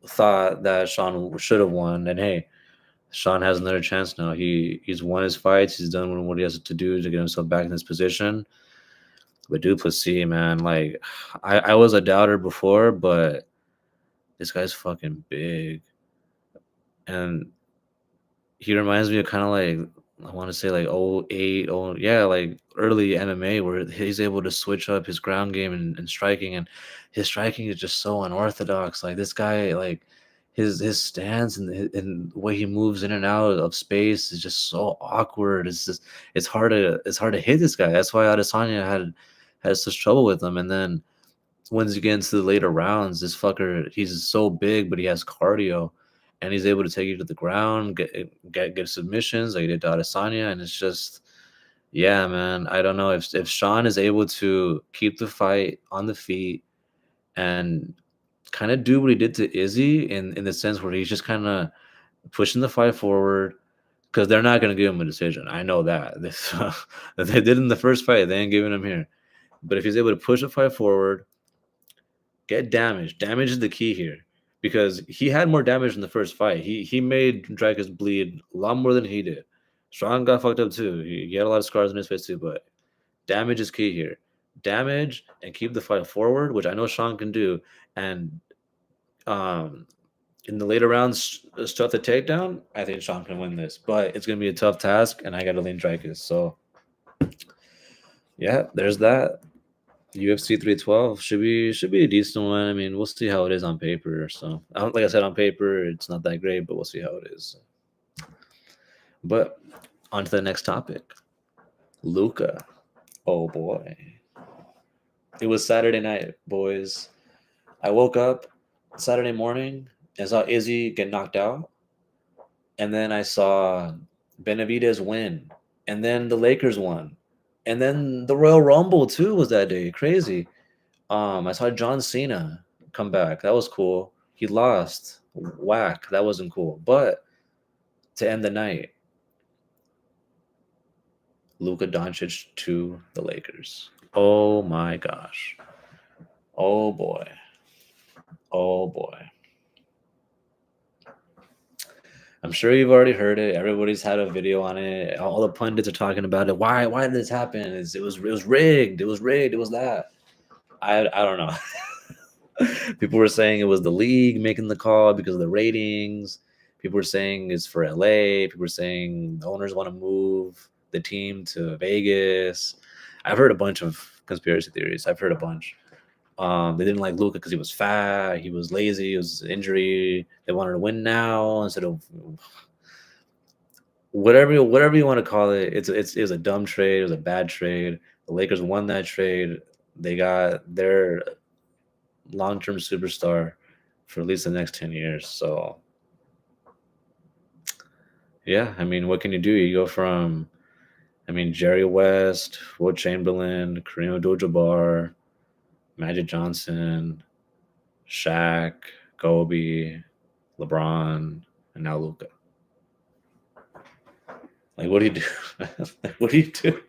thought that Sean should have won. And hey, Sean has another chance now. He's won his fights. He's done what he has to do to get himself back in this position. But du Plessis, man, like I was a doubter before, but this guy's fucking big, and he reminds me of kind of like, I want to say like 08, yeah, like early MMA where he's able to switch up his ground game and striking, and his striking is just so unorthodox. Like this guy, like his stance and the way he moves in and out of space is just so awkward. It's hard to hit this guy. That's why Adesanya had such trouble with him. And then once you get into the later rounds, this fucker, he's so big, but he has cardio, and he's able to take you to the ground, get submissions like he did to Adesanya, and it's just, yeah, man. I don't know if Sean is able to keep the fight on the feet and kind of do what he did to Izzy in the sense where he's just kind of pushing the fight forward, because they're not going to give him a decision. I know that. They did in the first fight. They ain't giving him here. But if he's able to push the fight forward, get damage. Damage is the key here, because he had more damage in the first fight. He made Dricus bleed a lot more than he did. Strong got fucked up too. He had a lot of scars on his face too, but damage is key here. Damage and keep the fight forward, which I know Sean can do. And in the later rounds, stuff the takedown, I think Sean can win this. But it's gonna be a tough task, and I gotta lean Dricus. So yeah, there's that. UFC 312 should be a decent one. I mean, we'll see how it is on paper. So, like I said, on paper, it's not that great, but we'll see how it is. But on to the next topic. Luka. Oh boy. It was Saturday night, boys. I woke up Saturday morning and saw Izzy get knocked out. And then I saw Benavidez win. And then the Lakers won. And then the Royal Rumble too was that day. Crazy. I saw John Cena come back. That was cool. He lost. Whack. That wasn't cool. But to end the night, Luka Doncic to the Lakers. Oh my gosh. Oh boy. Oh boy. I'm sure you've already heard it. Everybody's had a video on it. All the pundits are talking about it. Why did this happen? It was rigged. It was rigged. It was that. I don't know. People were saying it was the league making the call because of the ratings. People were saying it's for LA. People were saying the owners want to move the team to Vegas. I've heard a bunch of conspiracy theories. I've heard a bunch. They didn't like Luka because he was fat, he was lazy, it was injury. They wanted to win now instead of whatever you want to call it. It was a dumb trade. It was a bad trade. The Lakers won that trade. They got their long-term superstar for at least the next 10 years. So yeah, I mean, what can you do? You go from, I mean, Jerry West, Will Chamberlain, Kareem Abdul-Jabbar, Magic Johnson, Shaq, Kobe, LeBron, and now Luka. Like, what do you do? What do you do?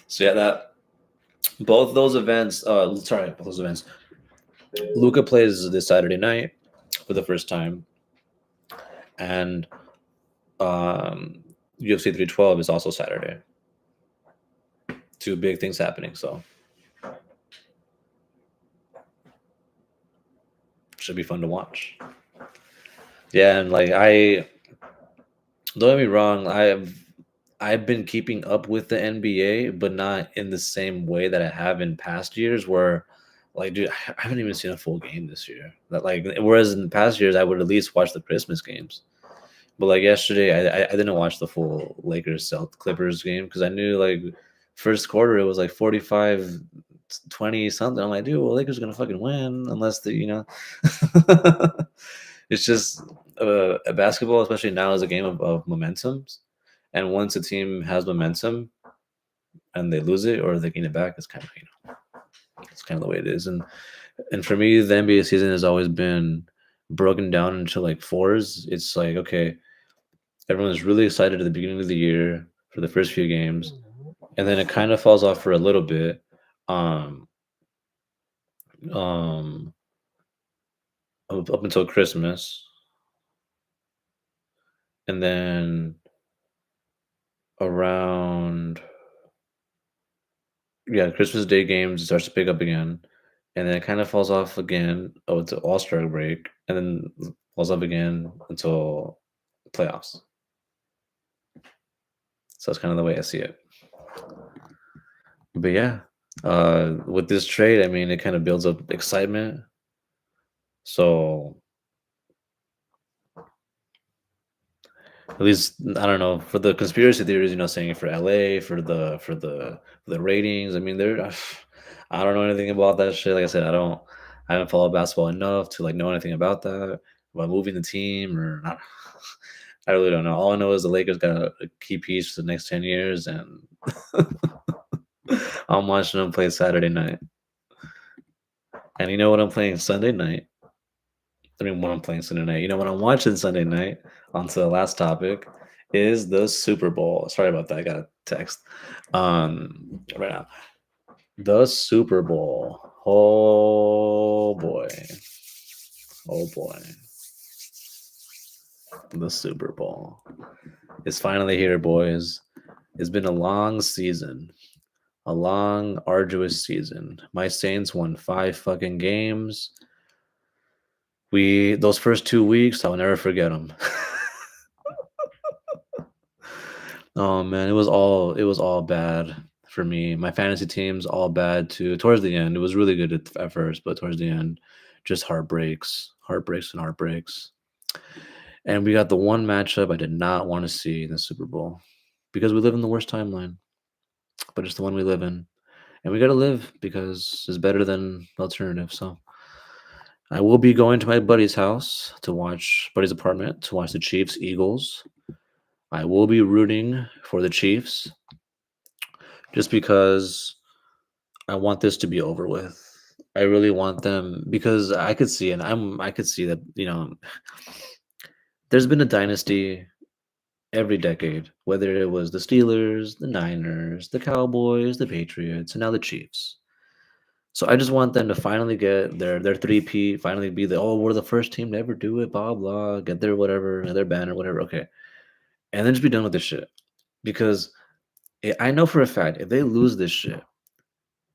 So yeah, that both those events. Both those events. Luka plays this Saturday night for the first time, and UFC 312 is also Saturday. Two big things happening, so should be fun to watch. Yeah, and like don't get me wrong, I've been keeping up with the NBA, but not in the same way that I have in past years. Where, like, dude, I haven't even seen a full game this year. That like, whereas in the past years, I would at least watch the Christmas games. But like yesterday, I didn't watch the full Lakers South Clippers game because I knew like first quarter it was like 45-20 something. I'm like, dude, well, Lakers are gonna fucking win unless they. It's just a basketball, especially now, is a game of momentums. And once a team has momentum and they lose it or they gain it back, it's kind of it's kind of the way it is. And for me, the NBA season has always been broken down into like fours. It's like, okay, everyone's really excited at the beginning of the year for the first few games, and then it kind of falls off for a little bit. Um, um, up until Christmas, and then around, yeah, Christmas Day games, it starts to pick up again, and then it kind of falls off again to All Star break, and then falls off again until playoffs. So that's kind of the way I see it. But yeah, with this trade, I mean, it kind of builds up excitement. So at least I don't know for the conspiracy theories, saying for LA for the ratings. I mean, I don't know anything about that shit. Like I said, I haven't followed basketball enough to like know anything about that, about moving the team or not. I really don't know. All I know is the Lakers got a key piece for the next 10 years, and I'm watching them play Saturday night. And you know what I'm playing Sunday night? I mean, what I'm playing Sunday night. You know what I'm watching Sunday night? On to the last topic is the Super Bowl. Sorry about that. I got a text. Right now. The Super Bowl. Oh boy. Oh boy. The Super Bowl. It's finally here, boys. It's been a long season. A long, arduous season. My Saints won 5 fucking games. Those first 2 weeks, I'll never forget them. Oh man, it was all bad for me. My fantasy team's all bad too. Towards the end, it was really good at first, but towards the end, just heartbreaks, heartbreaks, and heartbreaks. And we got the one matchup I did not want to see in the Super Bowl because we live in the worst timeline, but it's the one we live in, and we got to live because it's better than the alternative. So I will be going to my buddy's house to watch buddy's apartment to watch the Chiefs Eagles. I will be rooting for the Chiefs just because I want this to be over with. I really want them because I could see and I could see that, there's been a dynasty every decade, whether it was the Steelers, the Niners, the Cowboys, the Patriots, and now the Chiefs. So I just want them to finally get their 3P, finally be the we're the first team to ever do it, blah blah, get their whatever, their banner, whatever. Okay, and then just be done with this shit. Because I know for a fact if they lose this shit,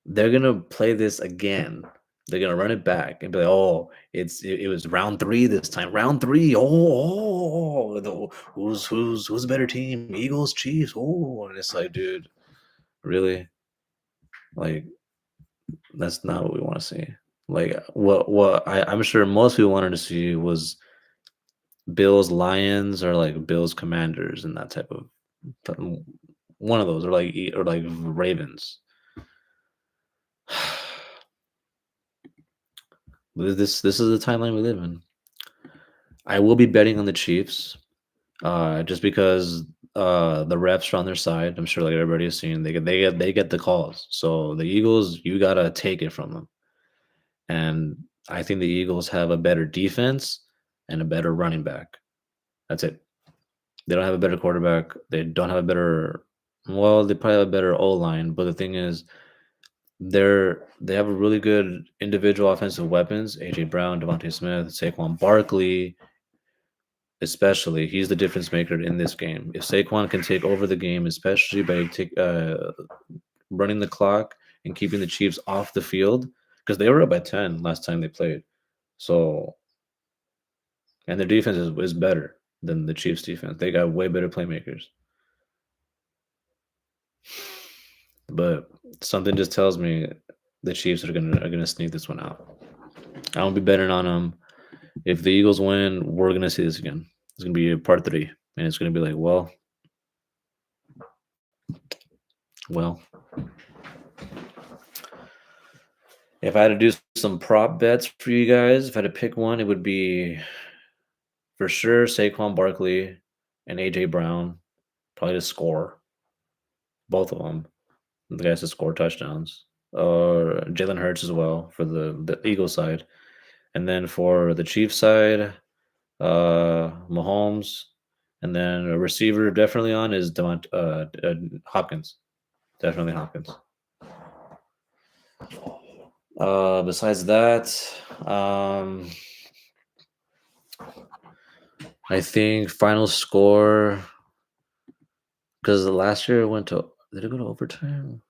they're gonna play this again. They're gonna run it back and be like, "Oh, it was round three this time. Round three. Who's a better team? Eagles, Chiefs. Oh," and it's like, dude, really? Like, that's not what we want to see. Like, I'm sure most people wanted to see was Bills, Lions, or like Bills, Commanders, and that type of one of those, or like Ravens. This is the timeline we live in. I will be betting on the Chiefs, just because the refs are on their side. I'm sure, like everybody has seen, they get the calls. So the Eagles, you gotta take it from them. And I think the Eagles have a better defense and a better running back. That's it. They don't have a better quarterback. They don't have a better. Well, they probably have a better O line, but the thing is, they have a really good individual offensive weapons. AJ Brown, Devontae Smith, Saquon Barkley, especially he's the difference maker in this game. If Saquon can take over the game, especially by running the clock and keeping the Chiefs off the field, because they were up by 10 last time they played. So, and their defense is better than the Chiefs' defense. They got way better playmakers. But something just tells me the Chiefs are gonna sneak this one out. I won't be betting on them. If the Eagles win, we're gonna see this again. It's gonna be a part three, and it's gonna be like, well. If I had to do some prop bets for you guys, if I had to pick one, it would be for sure Saquon Barkley and AJ Brown, probably to score both of them. The guys to score touchdowns, or Jalen Hurts as well for the Eagle side, and then for the Chiefs side, Mahomes, and then a receiver definitely on is Hopkins, definitely Hopkins. Besides that, I think final score, because last year it went to, did it go to overtime?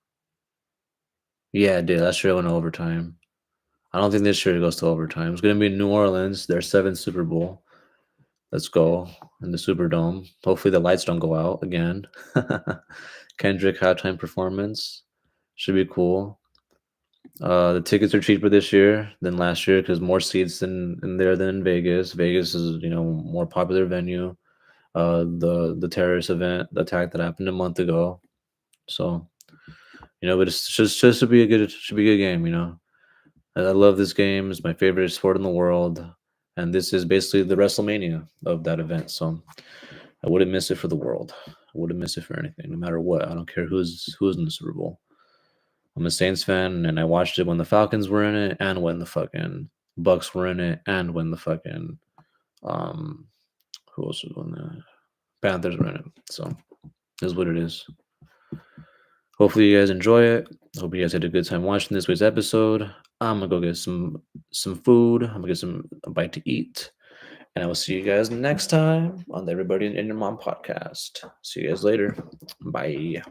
Yeah, it did. Last year it went to overtime. I don't think this year it goes to overtime. It's going to be New Orleans, their seventh Super Bowl. Let's go in the Superdome. Hopefully the lights don't go out again. Kendrick halftime performance should be cool. The tickets are cheaper this year than last year because more seats in there than in Vegas. Vegas is more popular venue. The terrorist event, the attack that happened a month ago. So but it's just to be a good should be a good game. I love this game. It's my favorite sport in the world, and this is basically the WrestleMania of that event. So I wouldn't miss it for the world. I wouldn't miss it for anything, no matter what. I don't care who's in the Super Bowl. I'm a Saints fan, and I watched it when the Falcons were in it, and when the fucking Bucks were in it, and when the fucking who else was in the Panthers were in it. So is what it is. Hopefully you guys enjoy it. Hope you guys had a good time watching this week's episode. I'm gonna go get some food. I'm gonna get a bite to eat. And I will see you guys next time on the Everybody and Your Mom podcast. See you guys later. Bye.